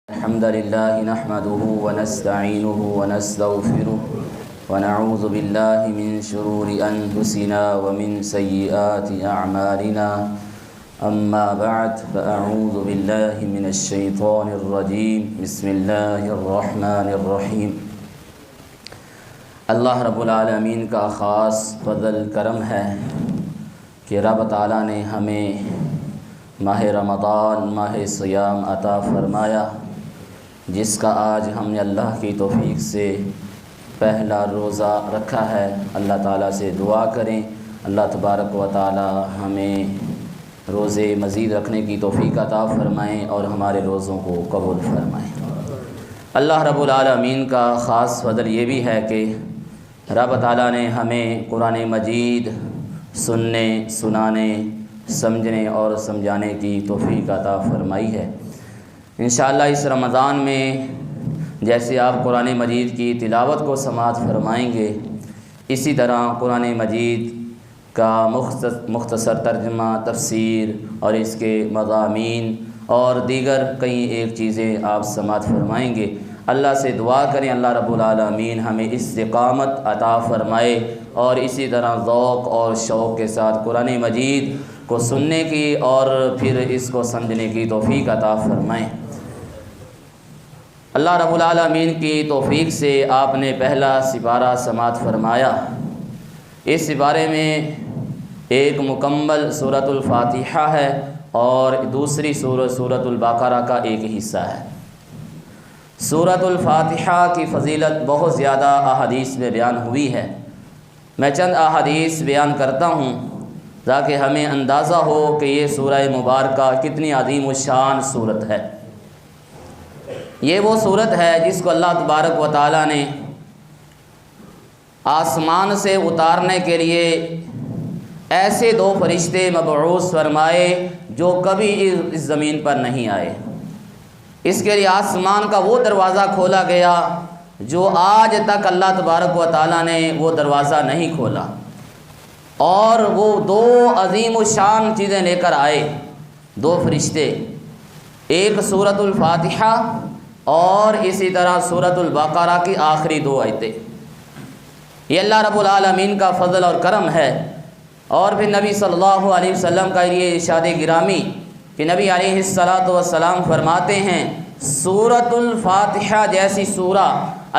الحمد لله نحمده ونستعينه ونستغفره ونعوذ بالله من شرور أنفسنا ومن سيئات أعمالنا أما بعد فأعوذ بالله من الشيطان الرجيم بسم الله الرحمن الرحيم۔ اللہ رب العالمین کا خاص فضل کرم ہے کہ رب تعالیٰ نے ہمیں ماہ رمضان ماہ صیام عطا فرمایا، جس کا آج ہم نے اللہ کی توفیق سے پہلا روزہ رکھا ہے۔ اللہ تعالیٰ سے دعا کریں اللہ تبارک و تعالیٰ ہمیں روزے مزید رکھنے کی توفیق عطا فرمائیں اور ہمارے روزوں کو قبول فرمائیں۔ اللہ رب العالمین کا خاص فضل یہ بھی ہے کہ رب تعالیٰ نے ہمیں قرآن مجید سننے، سنانے، سمجھنے اور سمجھانے کی توفیق عطا فرمائی ہے۔ انشاءاللہ اس رمضان میں جیسے آپ قرآن مجید کی تلاوت کو سماعت فرمائیں گے، اسی طرح قرآن مجید کا مختصر ترجمہ، تفسیر اور اس کے مضامین اور دیگر کئی ایک چیزیں آپ سماعت فرمائیں گے۔ اللہ سے دعا کریں اللہ رب العالمین ہمیں استقامت عطا فرمائے اور اسی طرح ذوق اور شوق کے ساتھ قرآن مجید کو سننے کی اور پھر اس کو سمجھنے کی توفیق عطا فرمائیں۔ اللہ رب العالمین کی توفیق سے آپ نے پہلا سپارہ سماعت فرمایا۔ اس سپارے میں ایک مکمل سورۃ الفاتحہ ہے اور دوسری سورۃ البقرہ کا ایک حصہ ہے۔ سورۃ الفاتحہ کی فضیلت بہت زیادہ احادیث میں بیان ہوئی ہے۔ میں چند احادیث بیان کرتا ہوں تاکہ ہمیں اندازہ ہو کہ یہ سورہ مبارکہ کتنی عظیم الشان صورت ہے۔ یہ وہ صورت ہے جس کو اللہ تبارک و تعالیٰ نے آسمان سے اتارنے کے لیے ایسے دو فرشتے مبعوث فرمائے جو کبھی اس زمین پر نہیں آئے۔ اس کے لیے آسمان کا وہ دروازہ کھولا گیا جو آج تک اللہ تبارک و تعالیٰ نے وہ دروازہ نہیں کھولا، اور وہ دو عظیم الشان چیزیں لے کر آئے، دو فرشتے، ایک سورۃ الفاتحہ اور اسی طرح سورۃ البقرہ کی آخری دو آیتیں۔ یہ اللہ رب العالمین کا فضل اور کرم ہے۔ اور پھر نبی صلی اللہ علیہ وسلم کا یہ ارشاد گرامی کہ نبی علیہ السلام فرماتے ہیں سورۃ الفاتحہ جیسی سورہ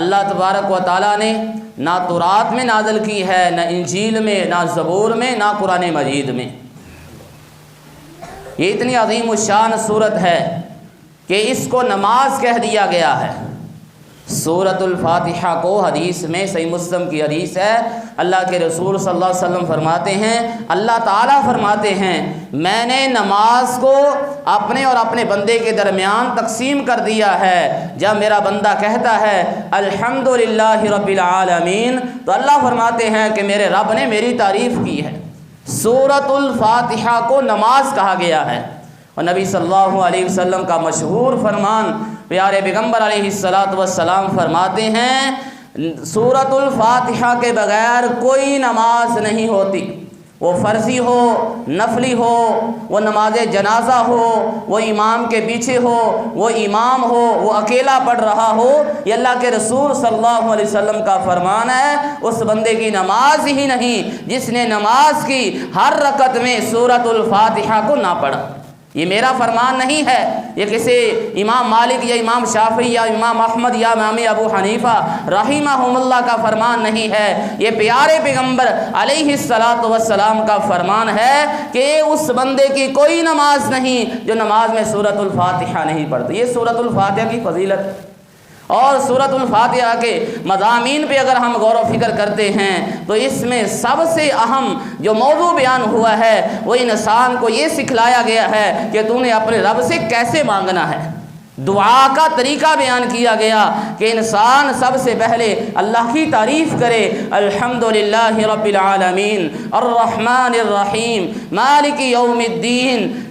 اللہ تبارک و تعالیٰ نے نہ تورات میں نازل کی ہے، نہ انجیل میں، نہ زبور میں، نہ قرآن مجید میں۔ یہ اتنی عظیم الشان صورت ہے کہ اس کو نماز کہہ دیا گیا ہے۔ سورۃ الفاتحہ کو حدیث میں صحیح مسلم کی حدیث ہے، اللہ کے رسول صلی اللہ علیہ وسلم فرماتے ہیں، اللہ تعالیٰ فرماتے ہیں میں نے نماز کو اپنے اور اپنے بندے کے درمیان تقسیم کر دیا ہے۔ جب میرا بندہ کہتا ہے الحمدللہ رب العالمین تو اللہ فرماتے ہیں کہ میرے رب نے میری تعریف کی ہے۔ سورۃ الفاتحہ کو نماز کہا گیا ہے، اور نبی صلی اللہ علیہ وسلم کا مشہور فرمان پیارے پیغمبر علیہ السلام فرماتے ہیں سورۃ الفاتحہ کے بغیر کوئی نماز نہیں ہوتی، وہ فرضی ہو، نفلی ہو، وہ نماز جنازہ ہو، وہ امام کے پیچھے ہو، وہ امام ہو، وہ اکیلا پڑھ رہا ہو، یہ اللہ کے رسول صلی اللہ علیہ وسلم کا فرمان ہے اس بندے کی نماز ہی نہیں جس نے نماز کی ہر رکعت میں سورۃ الفاتحہ کو نہ پڑھا۔ یہ میرا فرمان نہیں ہے، یہ کسی امام مالک یا امام شافعی یا امام احمد یا امام ابو حنیفہ رحمہم اللہ کا فرمان نہیں ہے، یہ پیارے پیغمبر علیہ السلام کا فرمان ہے کہ اس بندے کی کوئی نماز نہیں جو نماز میں سورۃ الفاتحہ نہیں پڑھتا۔ یہ سورۃ الفاتحہ کی فضیلت اور سورۃ الفاتحہ کے مضامین پہ اگر ہم غور و فکر کرتے ہیں تو اس میں سب سے اہم جو موضوع بیان ہوا ہے وہ انسان کو یہ سکھلایا گیا ہے کہ تو نے اپنے رب سے کیسے مانگنا ہے۔ دعا کا طریقہ بیان کیا گیا کہ انسان سب سے پہلے اللہ کی تعریف کرے، الحمدللہ رب العالمین الرحمن الرحیم مالک یوم الدین،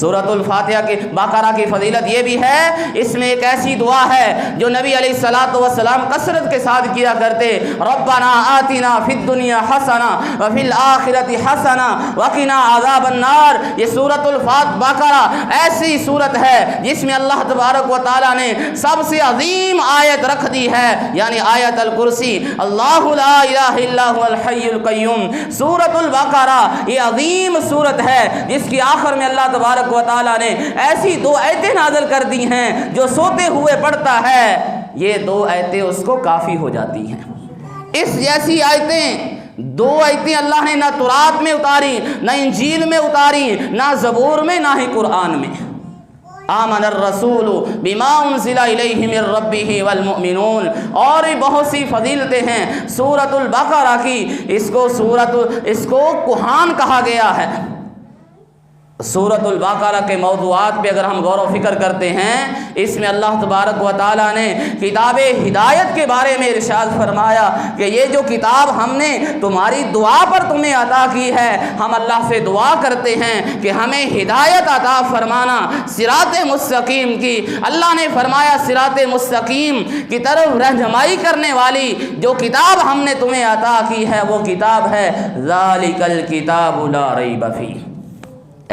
سورۃ الفاتحہ کی بقرہ کی فضیلت یہ بھی ہے، اس میں ایک ایسی دعا ہے جو نبی علیہ الصلوۃ والسلام کثرت کے ساتھ کیا کرتے، ربنا آتنا فی الدنیا حسنہ وفی الآخرۃ حسنہ وقنا عذاب النار۔ یہ سورۃ البقرہ ایسی سورت ہے جس میں اللہ تبارک و تعالیٰ نے سب سے عظیم آیت رکھ دی ہے، یعنی آیت الکرسی، اللہ لا الہ الا هو الحی القیوم۔ سورۃ البقرہ یہ عظیم سورت ہے جس کی آخر میں اللہ تبارک و تعالیٰ نے ایسی 2 آیتیں نازل کر دی ہیں، جو سوتے ہوئے پڑھتا ہے یہ 2 آیتیں اس کو کافی ہو جاتی ہیں۔ اس جیسی آیتیں 2 آیتیں اللہ نے نہ تورات میں اتاری، نہ انجیل میں اتاری، نہ زبور میں، نہ ہی قرآن میں۔ آمن الرسول بما انزل الیہ من ربہ والمؤمنون، اور بھی بہت سی فضیلتیں ہیں سورۃ البقرہ کی۔ اس کو کوہان کہا گیا ہے۔ سورۃ البقرہ کے موضوعات پہ اگر ہم غور و فکر کرتے ہیں، اس میں اللہ تبارک و تعالیٰ نے کتاب ہدایت کے بارے میں ارشاد فرمایا کہ یہ جو کتاب ہم نے تمہاری دعا پر تمہیں عطا کی ہے، ہم اللہ سے دعا کرتے ہیں کہ ہمیں ہدایت عطا فرمانا صراط مستقیم کی۔ اللہ نے فرمایا صراط مستقیم کی طرف رہنمائی کرنے والی جو کتاب ہم نے تمہیں عطا کی ہے وہ کتاب ہے ذالک الکتاب لا ریب فیہ،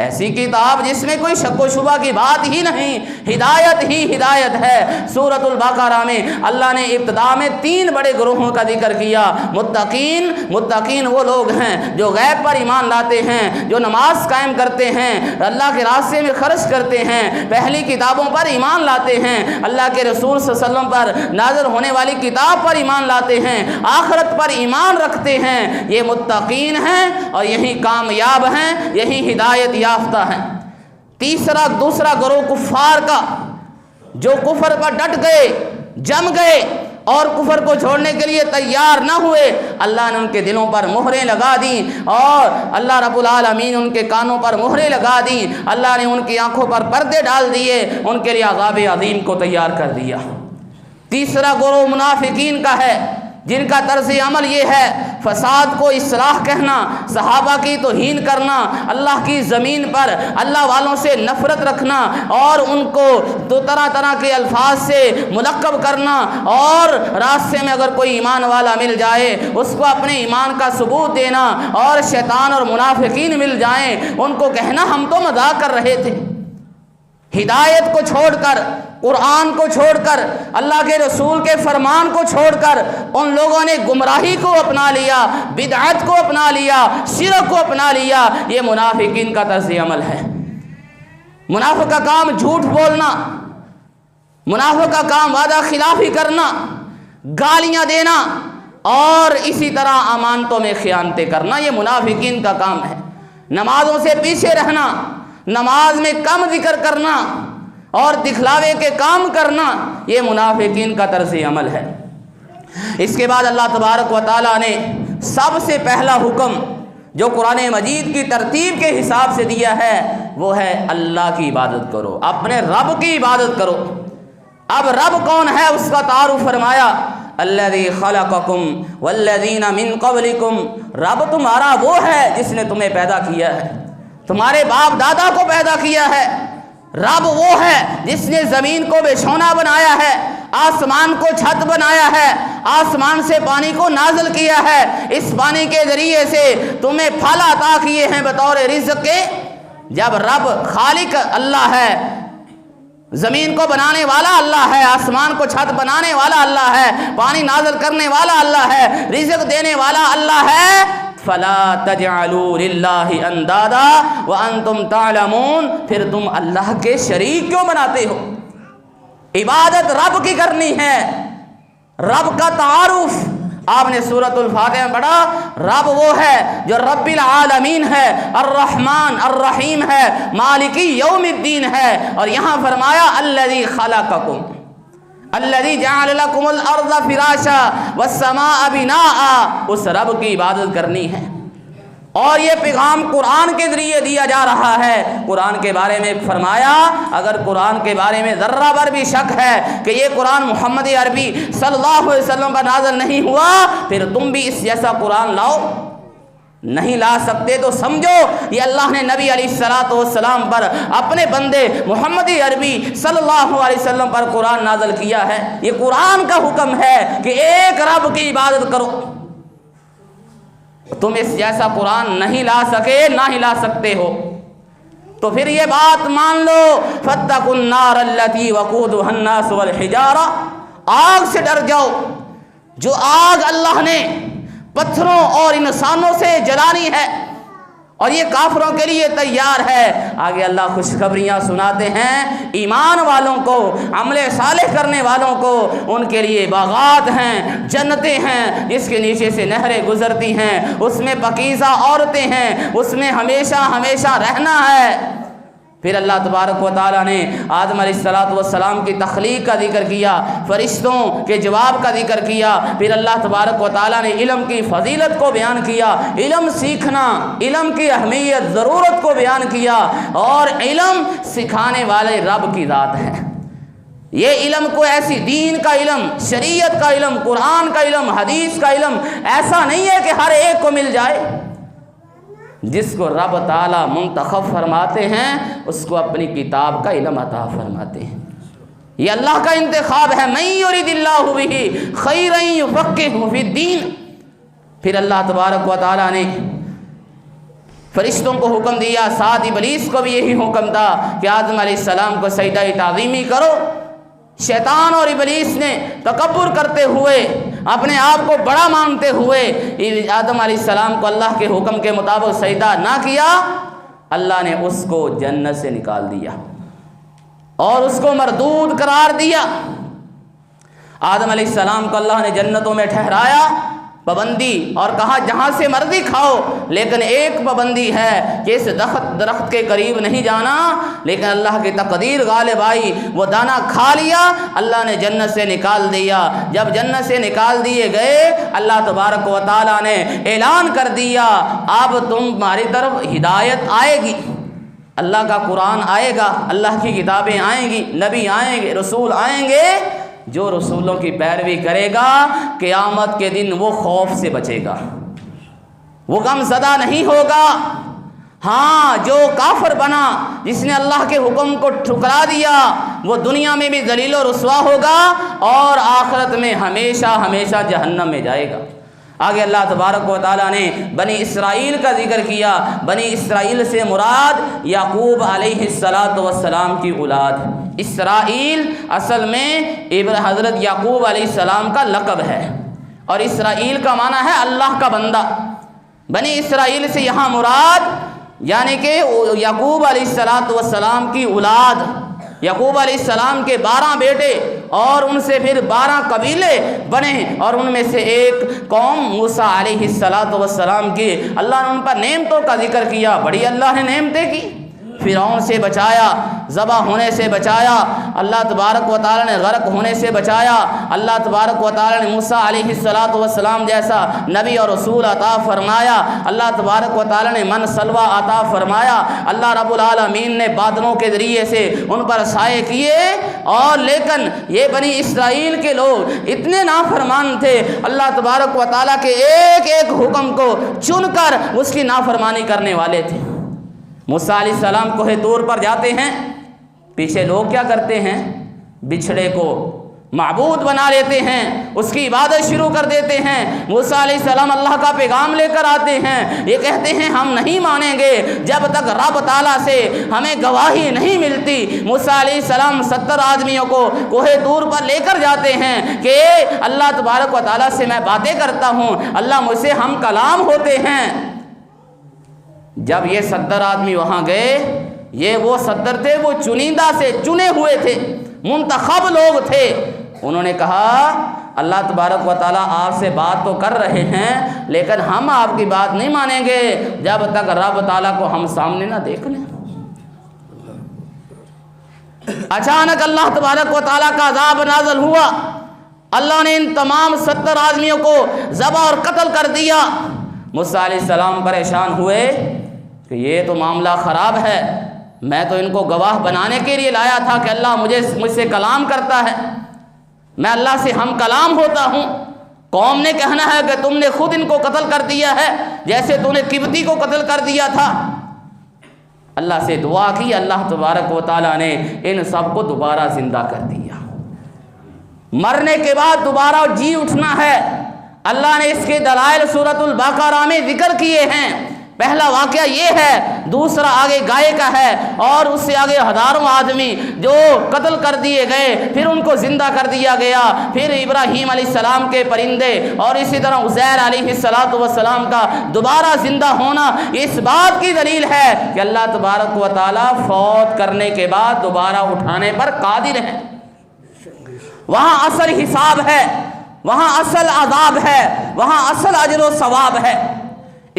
ایسی کتاب جس میں کوئی شک و شبہ کی بات ہی نہیں، ہدایت ہی ہدایت ہے۔ سورۃ البقرہ میں اللہ نے ابتدا میں 3 بڑے گروہوں کا ذکر کیا۔ متقین وہ لوگ ہیں جو غیب پر ایمان لاتے ہیں، جو نماز قائم کرتے ہیں، اللہ کے راستے میں خرچ کرتے ہیں، پہلی کتابوں پر ایمان لاتے ہیں، اللہ کے رسول صلی اللہ علیہ وسلم پر نازل ہونے والی کتاب پر ایمان لاتے ہیں، آخرت پر ایمان رکھتے ہیں، یہ متقین ہیں اور یہی کامیاب ہیں، یہی ہدایت یافتہ ہیں۔ دوسرا گروہ کفار کا، جو کفر پر ڈٹ گئے، جم گئے اور کفر کو چھوڑنے کے لیے تیار نہ ہوئے، اللہ نے ان کے دلوں پر مہریں لگا دیں اور اللہ رب العالمین ان کے کانوں پر مہریں لگا دیں، اللہ نے ان کی آنکھوں پر پردے ڈال دیے، ان کے لیے عذاب عظیم کو تیار کر دیا۔ تیسرا گروہ منافقین کا ہے، جن کا طرز عمل یہ ہے فساد کو اصلاح کہنا، صحابہ کی توہین کرنا، اللہ کی زمین پر اللہ والوں سے نفرت رکھنا اور ان کو 2 طرح کے الفاظ سے ملقب کرنا، اور راستے میں اگر کوئی ایمان والا مل جائے اس کو اپنے ایمان کا ثبوت دینا، اور شیطان اور منافقین مل جائیں ان کو کہنا ہم تو مذاق کر رہے تھے۔ ہدایت کو چھوڑ کر، قرآن کو چھوڑ کر، اللہ کے رسول کے فرمان کو چھوڑ کر ان لوگوں نے گمراہی کو اپنا لیا، بدعت کو اپنا لیا، شرک کو اپنا لیا۔ یہ منافقین کا طرز عمل ہے۔ منافق کا کام جھوٹ بولنا، منافق کا کام وعدہ خلافی کرنا، گالیاں دینا اور اسی طرح امانتوں میں خیانتیں کرنا، یہ منافقین کا کام ہے۔ نمازوں سے پیچھے رہنا، نماز میں کم ذکر کرنا اور دکھلاوے کے کام کرنا، یہ منافقین کا طرز عمل ہے۔ اس کے بعد اللہ تبارک و تعالیٰ نے سب سے پہلا حکم جو قرآن مجید کی ترتیب کے حساب سے دیا ہے وہ ہے اللہ کی عبادت کرو، اپنے رب کی عبادت کرو۔ اب رب کون ہے اس کا تعارف فرمایا، الذی خلقکم والذین من قبلکم، رب تمہارا وہ ہے جس نے تمہیں پیدا کیا ہے، تمہارے باپ دادا کو پیدا کیا ہے۔ رب وہ ہے جس نے زمین کو بچھونا بنایا ہے، آسمان کو چھت بنایا ہے، آسمان سے پانی کو نازل کیا ہے، اس پانی کے ذریعے سے تمہیں پھل عطا کیے ہیں بطور رزق کے۔ جب رب خالق اللہ ہے، زمین کو بنانے والا اللہ ہے، آسمان کو چھت بنانے والا اللہ ہے، پانی نازل کرنے والا اللہ ہے، رزق دینے والا اللہ ہے، فلا تجعلوا للہ اندادا وانتم تعلمون، پھر تم اللہ کے شریک کیوں بناتے ہو؟ عبادت رب کی کرنی ہے۔ رب کا تعارف آپ نے سورۃ الفاتحہ میں پڑھا، رب وہ ہے جو رب العالمین ہے، الرحمن الرحیم ہے، مالکی یوم الدین ہے، اور یہاں فرمایا الذی خلقکم الذی جعل لکم الارض فراشا والسماء بناء، اس رب کی عبادت کرنی ہے۔ اور یہ پیغام قرآن کے ذریعے دیا جا رہا ہے۔ قرآن کے بارے میں فرمایا اگر قرآن کے بارے میں ذرہ بھر بھی شک ہے کہ یہ قرآن محمد عربی صلی اللہ علیہ وسلم پر نازل نہیں ہوا، پھر تم بھی اس جیسا قرآن لاؤ۔ نہیں لا سکتے تو سمجھو یہ اللہ نے نبی علیہ السلام پر اپنے بندے محمد عربی صلی اللہ علیہ وسلم پر قرآن نازل کیا ہے۔ یہ قرآن کا حکم ہے کہ ایک رب کی عبادت کرو۔ تم اس جیسا قرآن نہیں لا سکے، نہ ہی لا سکتے ہو، تو پھر یہ بات مان لو فاتقوا النار التي وقودها الناس والحجارہ، آگ سے ڈر جاؤ جو آگ اللہ نے پتھروں اور انسانوں سے جلانی ہے، اور یہ کافروں کے لیے تیار ہے۔ آگے اللہ خوشخبریاں سناتے ہیں ایمان والوں کو، عمل صالح کرنے والوں کو، ان کے لیے باغات ہیں، جنتیں ہیں جس کے نیچے سے نہریں گزرتی ہیں، اس میں پاکیزہ عورتیں ہیں، اس میں ہمیشہ ہمیشہ رہنا ہے۔ پھر اللہ تبارک و تعالیٰ نے آدم علیہ السلام کی تخلیق کا ذکر کیا، فرشتوں کے جواب کا ذکر کیا، پھر اللہ تبارک و تعالیٰ نے علم کی فضیلت کو بیان کیا، علم سیکھنا، علم کی اہمیت، ضرورت کو بیان کیا، اور علم سکھانے والے رب کی ذات ہے۔ یہ علم کو ایسی دین کا علم، شریعت کا علم، قرآن کا علم، حدیث کا علم ایسا نہیں ہے کہ ہر ایک کو مل جائے۔ جس کو رب تعالیٰ منتخب فرماتے ہیں اس کو اپنی کتاب کا علم عطا فرماتے ہیں۔ یہ اللہ کا انتخاب ہے، من یرید اللہ بہ خیرا یفقہہ فی الدین۔ پھر اللہ تبارک و تعالیٰ نے فرشتوں کو حکم دیا، ساتھ ابلیس کو بھی یہی حکم تھا کہ آدم علیہ السلام کو سجدہ تعظیمی کرو۔ شیطان اور ابلیس نے تکبر کرتے ہوئے، اپنے آپ کو بڑا مانتے ہوئے آدم علیہ السلام کو اللہ کے حکم کے مطابق سجدہ نہ کیا۔ اللہ نے اس کو جنت سے نکال دیا اور اس کو مردود قرار دیا۔ آدم علیہ السلام کو اللہ نے جنتوں میں ٹھہرایا، پابندی، اور کہا جہاں سے مرضی کھاؤ، لیکن ایک پابندی ہے کہ اس درخت کے قریب نہیں جانا۔ لیکن اللہ کی تقدیر غالب آئی، وہ دانہ کھا لیا، اللہ نے جنت سے نکال دیا۔ جب جنت سے نکال دیے گئے، اللہ تبارک و تعالیٰ نے اعلان کر دیا اب تمہاری طرف ہدایت آئے گی، اللہ کا قرآن آئے گا، اللہ کی کتابیں آئیں گی، نبی آئیں گے، رسول آئیں گے۔ جو رسولوں کی پیروی کرے گا قیامت کے دن وہ خوف سے بچے گا، وہ غم زدہ نہیں ہوگا۔ ہاں، جو کافر بنا، جس نے اللہ کے حکم کو ٹھکرا دیا، وہ دنیا میں بھی ذلیل و رسوا ہوگا اور آخرت میں ہمیشہ ہمیشہ جہنم میں جائے گا۔ آگے اللہ تبارک و تعالیٰ نے بنی اسرائیل کا ذکر کیا۔ بنی اسرائیل سے مراد یعقوب علیہ السلام کی اولاد۔ اسرائیل اصل میں حضرت یعقوب علیہ السلام کا لقب ہے، اور اسرائیل کا معنی ہے اللہ کا بندہ۔ بنی اسرائیل سے یہاں مراد یعنی کہ یعقوب علیہ السلام کی اولاد۔ یعقوب علیہ السلام کے 12 بیٹے اور ان سے پھر 12 قبیلے بنے، اور ان میں سے ایک قوم موسیٰ علیہ السلام کی۔ اللہ نے ان پر نعمتوں کا ذکر کیا، بڑی اللہ نے نعمتیں کی، فرعون سے بچایا، ذبح ہونے سے بچایا، اللہ تبارک و تعالیٰ نے غرق ہونے سے بچایا، اللہ تبارک و تعالیٰ نے موسیٰ علیہ السلام جیسا نبی اور رسول عطا فرمایا، اللہ تبارک و تعالیٰ نے من سلوہ عطا فرمایا، اللہ رب العالمین نے بادلوں کے ذریعے سے ان پر سائے کیے۔ اور لیکن یہ بنی اسرائیل کے لوگ اتنے نافرمان تھے، اللہ تبارک و تعالیٰ کے ایک ایک حکم کو چن کر اس کی نافرمانی کرنے والے تھے۔ موسیٰ علیہ السلام کوہ طور پر جاتے ہیں، پیچھے لوگ کیا کرتے ہیں؟ بچھڑے کو معبود بنا لیتے ہیں، اس کی عبادت شروع کر دیتے ہیں۔ موسیٰ علیہ السلام اللہ کا پیغام لے کر آتے ہیں، یہ کہتے ہیں ہم نہیں مانیں گے جب تک رب تعالیٰ سے ہمیں گواہی نہیں ملتی۔ موسیٰ علیہ السلام 70 آدمیوں کو کوہ طور پر لے کر جاتے ہیں کہ اللہ تبارک و تعالیٰ سے میں باتیں کرتا ہوں، اللہ مجھ سے ہم کلام ہوتے ہیں۔ جب یہ 70 آدمی وہاں گئے، یہ وہ 70 تھے، وہ چنندہ سے چنے ہوئے تھے، منتخب لوگ تھے۔ انہوں نے کہا اللہ تبارک و تعالیٰ آپ سے بات تو کر رہے ہیں، لیکن ہم آپ کی بات نہیں مانیں گے جب تک رب تعالیٰ کو ہم سامنے نہ دیکھ لیں۔ اچانک اللہ تبارک و تعالیٰ کا عذاب نازل ہوا، اللہ نے ان تمام 70 آدمیوں کو ذبح اور قتل کر دیا۔ موسیٰ علیہ السلام پریشان ہوئے کہ یہ تو معاملہ خراب ہے، میں تو ان کو گواہ بنانے کے لیے لایا تھا کہ اللہ مجھ سے کلام کرتا ہے، میں اللہ سے ہم کلام ہوتا ہوں، قوم نے کہنا ہے کہ تم نے خود ان کو قتل کر دیا ہے جیسے تم نے قبطی کو قتل کر دیا تھا۔ اللہ سے دعا کی، اللہ تبارک و تعالیٰ نے ان سب کو دوبارہ زندہ کر دیا۔ مرنے کے بعد دوبارہ جی اٹھنا ہے، اللہ نے اس کے دلائل سورۃ البقرہ میں ذکر کیے ہیں۔ پہلا واقعہ یہ ہے، دوسرا آگے گائے کا ہے، اور اس سے آگے ہزاروں آدمی جو قتل کر دیے گئے، پھر ان کو زندہ کر دیا گیا، پھر ابراہیم علیہ السلام کے پرندے، اور اسی طرح عزیر علیہ السلام کا دوبارہ زندہ ہونا اس بات کی دلیل ہے کہ اللہ تبارک و تعالیٰ فوت کرنے کے بعد دوبارہ اٹھانے پر قادر ہے۔ وہاں اصل حساب ہے، وہاں اصل عذاب ہے، وہاں اصل اجر و ثواب ہے۔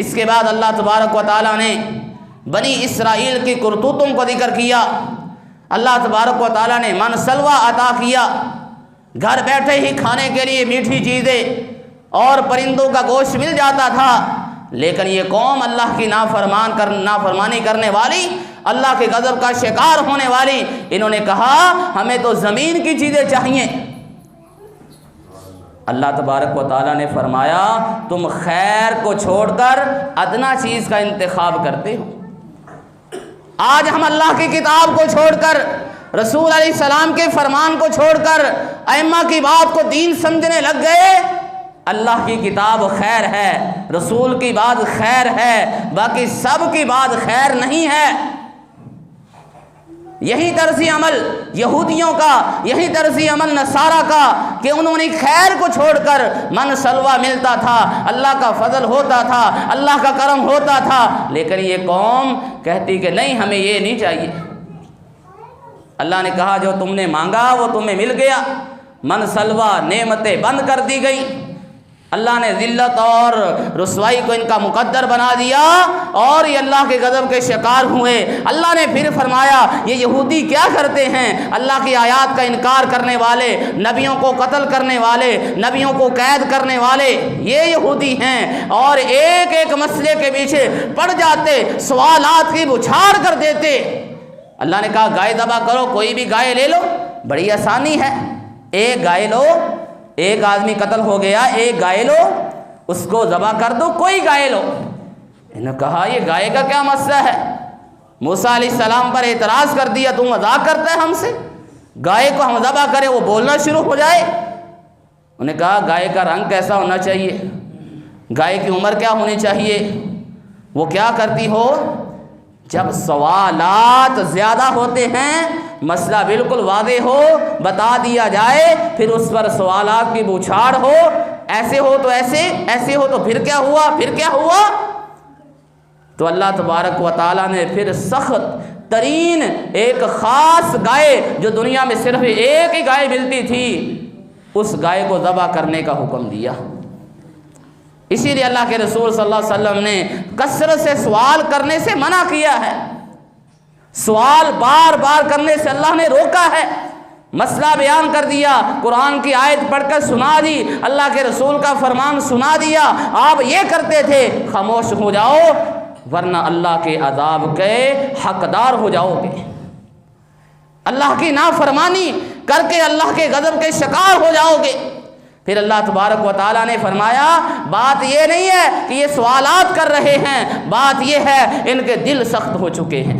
اس کے بعد اللہ تبارک و تعالیٰ نے بنی اسرائیل کی کرتوتوں کو ذکر کیا۔ اللہ تبارک و تعالیٰ نے من سلوہ عطا کیا، گھر بیٹھے ہی کھانے کے لیے میٹھی چیزیں اور پرندوں کا گوشت مل جاتا تھا، لیکن یہ قوم اللہ کی نافرمانی کرنے والی، اللہ کے غضب کا شکار ہونے والی، انہوں نے کہا ہمیں تو زمین کی چیزیں چاہیے۔ اللہ تبارک و تعالیٰ نے فرمایا تم خیر کو چھوڑ کر ادنا چیز کا انتخاب کرتے ہو۔ آج ہم اللہ کی کتاب کو چھوڑ کر، رسول علیہ السلام کے فرمان کو چھوڑ کر، ائمہ کی بات کو دین سمجھنے لگ گئے۔ اللہ کی کتاب خیر ہے، رسول کی بات خیر ہے، باقی سب کی بات خیر نہیں ہے۔ یہی طرز عمل یہودیوں کا، یہی طرز عمل نصارہ کا کہ انہوں نے خیر کو چھوڑ کر من سلوہ ملتا تھا، اللہ کا فضل ہوتا تھا، اللہ کا کرم ہوتا تھا، لیکن یہ قوم کہتی کہ نہیں ہمیں یہ نہیں چاہیے۔ اللہ نے کہا جو تم نے مانگا وہ تمہیں مل گیا، من سلوہ نعمتیں بند کر دی گئی، اللہ نے ذلت اور رسوائی کو ان کا مقدر بنا دیا، اور یہ اللہ کے غضب کے شکار ہوئے۔ اللہ نے پھر فرمایا یہ یہودی کیا کرتے ہیں؟ اللہ کی آیات کا انکار کرنے والے، نبیوں کو قتل کرنے والے، نبیوں کو قید کرنے والے، یہ یہودی ہیں، اور ایک ایک مسئلے کے پیچھے پڑ جاتے، سوالات کی بچھاڑ کر دیتے۔ اللہ نے کہا گائے ذبح کرو، کوئی بھی گائے لے لو، بڑی آسانی ہے، ایک گائے لو، ایک آدمی قتل ہو گیا، ایک گائے لو، اس کو ذبح کر دو، کوئی گائے لو۔ انہوں نے کہا یہ گائے کا کیا مسئلہ ہے؟ موسیٰ علیہ السلام پر اعتراض کر دیا، تم مذاق کرتا ہے ہم سے، گائے کو ہم ذبح کریں وہ بولنا شروع ہو جائے۔ انہوں نے کہا گائے کا رنگ کیسا ہونا چاہیے، گائے کی عمر کیا ہونی چاہیے، وہ کیا کرتی ہو؟ جب سوالات زیادہ ہوتے ہیں، مسئلہ بالکل واضح ہو، بتا دیا جائے، پھر اس پر سوالات کی بوچھاڑ ہو، ایسے ہو تو ایسے، ایسے ہو تو پھر کیا ہوا، پھر کیا ہوا، تو اللہ تبارک و تعالیٰ نے پھر سخت ترین ایک خاص گائے جو دنیا میں صرف ایک ہی گائے ملتی تھی، اس گائے کو ذبح کرنے کا حکم دیا۔ اسی لیے اللہ کے رسول صلی اللہ علیہ وسلم نے کثرت سے سوال کرنے سے منع کیا ہے، سوال بار بار کرنے سے اللہ نے روکا ہے۔ مسئلہ بیان کر دیا، قرآن کی آیت پڑھ کر سنا دی، اللہ کے رسول کا فرمان سنا دیا، آپ یہ کرتے تھے، خاموش ہو جاؤ ورنہ اللہ کے عذاب کے حقدار ہو جاؤ گے، اللہ کی نافرمانی کر کے اللہ کے غضب کے شکار ہو جاؤ گے۔ پھر اللہ تبارک و تعالیٰ نے فرمایا بات یہ نہیں ہے کہ یہ سوالات کر رہے ہیں، بات یہ ہے ان کے دل سخت ہو چکے ہیں،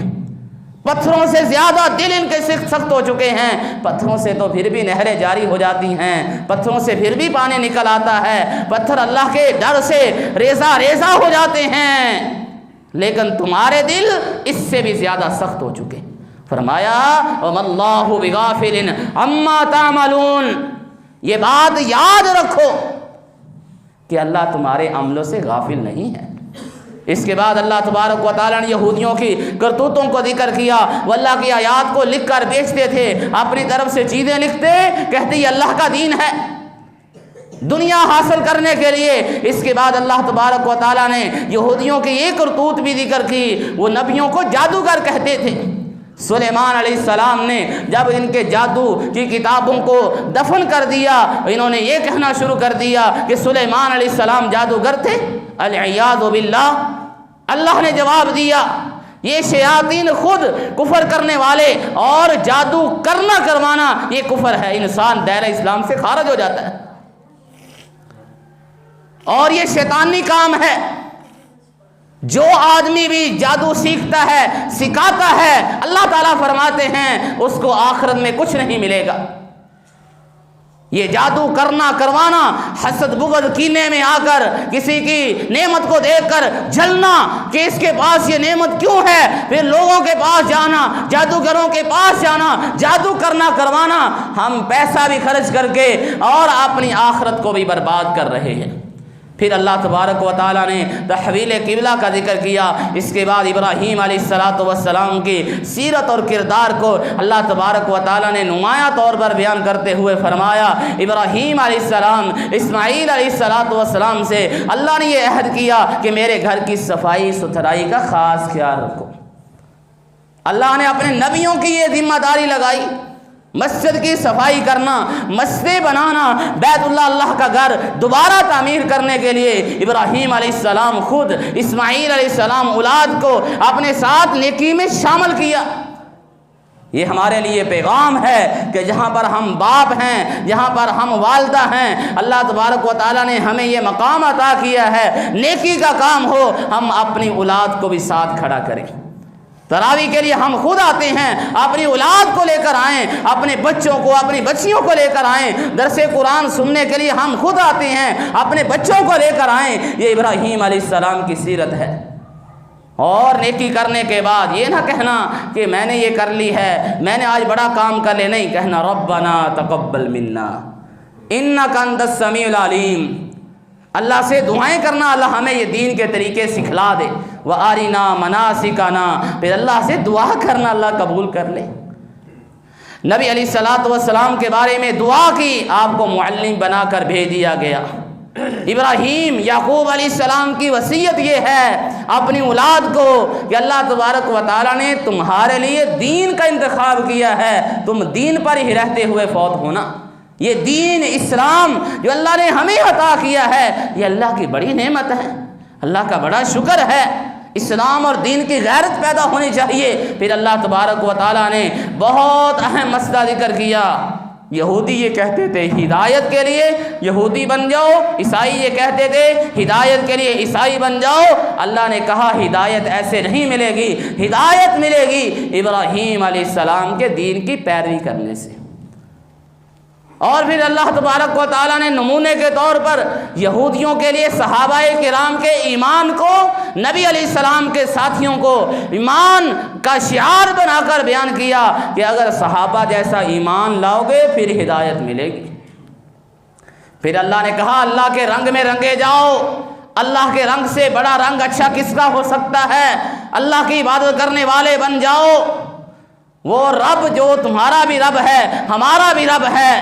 پتھروں سے زیادہ دل ان کے سخت ہو چکے ہیں۔ پتھروں سے تو پھر بھی نہریں جاری ہو جاتی ہیں، پتھروں سے پھر بھی پانی نکل آتا ہے، پتھر اللہ کے ڈر سے ریزہ ریزہ ہو جاتے ہیں، لیکن تمہارے دل اس سے بھی زیادہ سخت ہو چکے۔ فرمایا وَمَا اللَّهُ بِغَافِلٍ عَمَّا تَعْمَلُونَ، یہ بات یاد رکھو کہ اللہ تمہارے عملوں سے غافل نہیں ہے۔ اس کے بعد اللہ تبارک و تعالیٰ نے یہودیوں کی کرتوتوں کو ذکر کیا، وہ اللہ کی آیات کو لکھ کر بیچتے تھے، اپنی طرف سے چیزیں لکھتے، کہتے یہ اللہ کا دین ہے دنیا حاصل کرنے کے لیے۔ اس کے بعد اللہ تبارک و تعالیٰ نے یہودیوں کی ایک کرتوت بھی ذکر کی، وہ نبیوں کو جادوگر کہتے تھے۔ سلیمان علیہ السلام نے جب ان کے جادو کی کتابوں کو دفن کر دیا، انہوں نے یہ کہنا شروع کر دیا کہ سلیمان علیہ السلام جادوگر تھے، العیاذ باللہ۔ اللہ نے جواب دیا یہ شیاطین خود کفر کرنے والے، اور جادو کرنا کروانا یہ کفر ہے، انسان دائرہ اسلام سے خارج ہو جاتا ہے۔ اور یہ شیطانی کام ہے۔ جو آدمی بھی جادو سیکھتا ہے، سکھاتا ہے، اللہ تعالیٰ فرماتے ہیں اس کو آخرت میں کچھ نہیں ملے گا۔ یہ جادو کرنا، کروانا، حسد بغض کینے میں آ کر کسی کی نعمت کو دیکھ کر جلنا کہ اس کے پاس یہ نعمت کیوں ہے، پھر لوگوں کے پاس جانا، جادوگروں کے پاس جانا، جادو کرنا، کروانا، ہم پیسہ بھی خرچ کر کے اور اپنی آخرت کو بھی برباد کر رہے ہیں۔ پھر اللہ تبارک و تعالیٰ نے تحویل قبلہ کا ذکر کیا۔ اس کے بعد ابراہیم علیہ السلام کی سیرت اور کردار کو اللہ تبارک و تعالیٰ نے نمایاں طور پر بیان کرتے ہوئے فرمایا، ابراہیم علیہ السلام، اسماعیل علیہ السلام سے اللہ نے یہ عہد کیا کہ میرے گھر کی صفائی ستھرائی کا خاص خیال رکھو۔ اللہ نے اپنے نبیوں کی یہ ذمہ داری لگائی، مسجد کی صفائی کرنا، مسجد بنانا، بیت اللہ کا گھر دوبارہ تعمیر کرنے کے لیے ابراہیم علیہ السلام خود اسماعیل علیہ السلام اولاد کو اپنے ساتھ نیکی میں شامل کیا۔ یہ ہمارے لیے پیغام ہے کہ جہاں پر ہم باپ ہیں، جہاں پر ہم والدہ ہیں، اللہ تبارک و تعالیٰ نے ہمیں یہ مقام عطا کیا ہے، نیکی کا کام ہو ہم اپنی اولاد کو بھی ساتھ کھڑا کریں۔ تراویح کے لیے ہم خود آتے ہیں، اپنی اولاد کو لے کر آئیں، اپنے بچوں کو، اپنی بچیوں کو لے کر آئیں۔ درس قرآن سننے کے لیے ہم خود آتے ہیں، اپنے بچوں کو لے کر آئیں۔ یہ ابراہیم علیہ السلام کی سیرت ہے۔ اور نیکی کرنے کے بعد یہ نہ کہنا کہ میں نے یہ کر لی ہے، میں نے آج بڑا کام کر لے، نہیں، کہنا ربنا تقبل منا انک انت السمیع العلیم۔ اللہ سے دعائیں کرنا، اللہ ہمیں یہ دین کے طریقے سکھلا دے۔ وَأَرِنَا مَنَاسِكَنَا، پھر اللہ سے دعا کرنا، اللہ قبول کر لے۔ نبی علیہ السلام کے بارے میں دعا کی، آپ کو معلم بنا کر بھیج دیا گیا۔ ابراہیم، یعقوب علیہ السلام کی وصیت یہ ہے اپنی اولاد کو کہ اللہ تبارک و تعالیٰ نے تمہارے لیے دین کا انتخاب کیا ہے، تم دین پر ہی رہتے ہوئے فوت ہونا۔ یہ دین اسلام جو اللہ نے ہمیں عطا کیا ہے، یہ اللہ کی بڑی نعمت ہے، اللہ کا بڑا شکر ہے۔ اسلام اور دین کی غیرت پیدا ہونی چاہیے۔ پھر اللہ تبارک و تعالیٰ نے بہت اہم مسئلہ ذکر کیا۔ یہودی یہ کہتے تھے ہدایت کے لیے یہودی بن جاؤ، عیسائی یہ کہتے تھے ہدایت کے لیے عیسائی بن جاؤ۔ اللہ نے کہا ہدایت ایسے نہیں ملے گی، ہدایت ملے گی ابراہیم علیہ السلام کے دین کی پیروی کرنے سے۔ اور پھر اللہ تبارک و تعالیٰ نے نمونے کے طور پر یہودیوں کے لیے صحابہ کرام کے ایمان کو، نبی علیہ السلام کے ساتھیوں کو ایمان کا شعار بنا کر بیان کیا کہ اگر صحابہ جیسا ایمان لاؤ گے پھر ہدایت ملے گی۔ پھر اللہ نے کہا اللہ کے رنگ میں رنگے جاؤ، اللہ کے رنگ سے بڑا رنگ اچھا کس کا ہو سکتا ہے، اللہ کی عبادت کرنے والے بن جاؤ۔ وہ رب جو تمہارا بھی رب ہے، ہمارا بھی رب ہے۔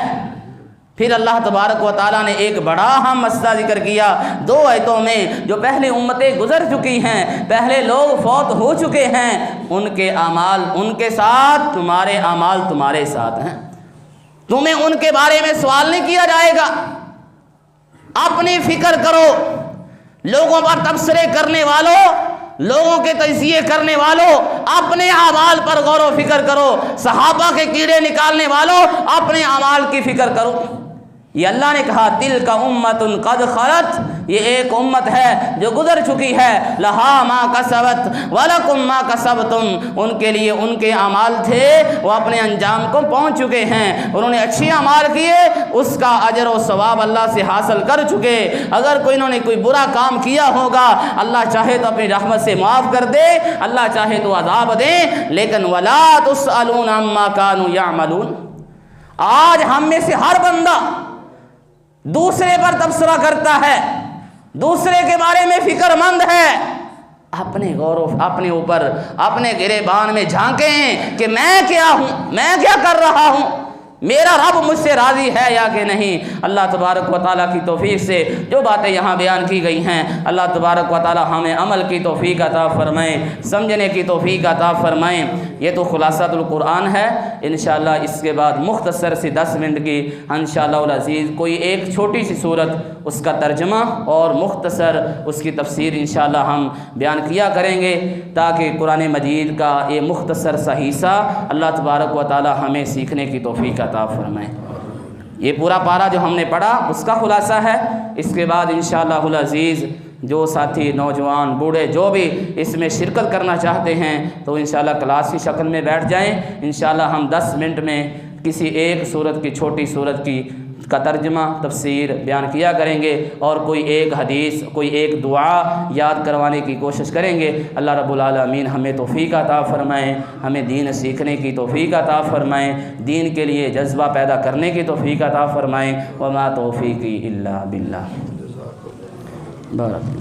پھر اللہ تبارک و تعالیٰ نے ایک بڑا اہم مسئلہ ذکر کیا 2 آیتوں میں، جو پہلے امتیں گزر چکی ہیں، پہلے لوگ فوت ہو چکے ہیں، ان کے اعمال ان کے ساتھ، تمہارے اعمال تمہارے ساتھ ہیں۔ تمہیں ان کے بارے میں سوال نہیں کیا جائے گا۔ اپنی فکر کرو، لوگوں پر تبصرے کرنے والوں، لوگوں کے تجزیے کرنے والوں، اپنے اعمال پر غور و فکر کرو۔ صحابہ کے کیڑے نکالنے والوں، اپنے اعمال کی فکر کرو۔ یہ اللہ نے کہا تلک امۃ قد خلت، یہ ایک امت ہے جو گزر چکی ہے، لہا ما کسبت ولکم ما کسبتم، ان کے لیے ان کے اعمال تھے، وہ اپنے انجام کو پہنچ چکے ہیں۔ انہوں نے اچھے اعمال کیے، اس کا اجر و ثواب اللہ سے حاصل کر چکے۔ اگر کوئی انہوں نے کوئی برا کام کیا ہوگا، اللہ چاہے تو اپنی رحمت سے معاف کر دے، اللہ چاہے تو عذاب دے، لیکن ولا تسألون عما كانوا يعملون۔ آج ہم میں سے ہر بندہ دوسرے پر تبصرہ کرتا ہے، دوسرے کے بارے میں فکر مند ہے۔ اپنے اپنے اوپر، اپنے گریبان میں جھانکیں کہ میں کیا ہوں، میں کیا کر رہا ہوں، میرا رب مجھ سے راضی ہے یا کہ نہیں۔ اللہ تبارک و تعالیٰ کی توفیق سے جو باتیں یہاں بیان کی گئی ہیں، اللہ تبارک و تعالیٰ ہمیں عمل کی توفیق عطا فرمائیں، سمجھنے کی توفیق عطا فرمائیں۔ یہ تو خلاصۃ القرآن ہے۔ انشاءاللہ اس کے بعد مختصر سی 10 منٹ کی انشاءاللہ العزیز کوئی ایک چھوٹی سی صورت، اس کا ترجمہ اور مختصر اس کی تفسیر انشاءاللہ ہم بیان کیا کریں گے، تاکہ قرآن مجید کا یہ مختصر سا حصہ اللہ تبارک و تعالیٰ ہمیں سیکھنے کی توفیق عطا فرمائیں۔ یہ پورا پارہ جو ہم نے پڑھا اس کا خلاصہ ہے۔ اس کے بعد انشاءاللہ العزیز جو ساتھی نوجوان بوڑھے جو بھی اس میں شرکت کرنا چاہتے ہیں تو انشاءاللہ کلاس کی شکل میں بیٹھ جائیں۔ انشاءاللہ ہم 10 منٹ میں کسی ایک سورت کی چھوٹی سورت کا ترجمہ تفسیر بیان کیا کریں گے، اور کوئی ایک حدیث کوئی ایک دعا یاد کروانے کی کوشش کریں گے۔ اللہ رب العالمین ہمیں توفیق عطا فرمائیں، ہمیں دین سیکھنے کی توفیق عطا فرمائیں، دین کے لیے جذبہ پیدا کرنے کی توفیق عطا فرمائیں۔ وما توفیقی الا باللہ۔ بارک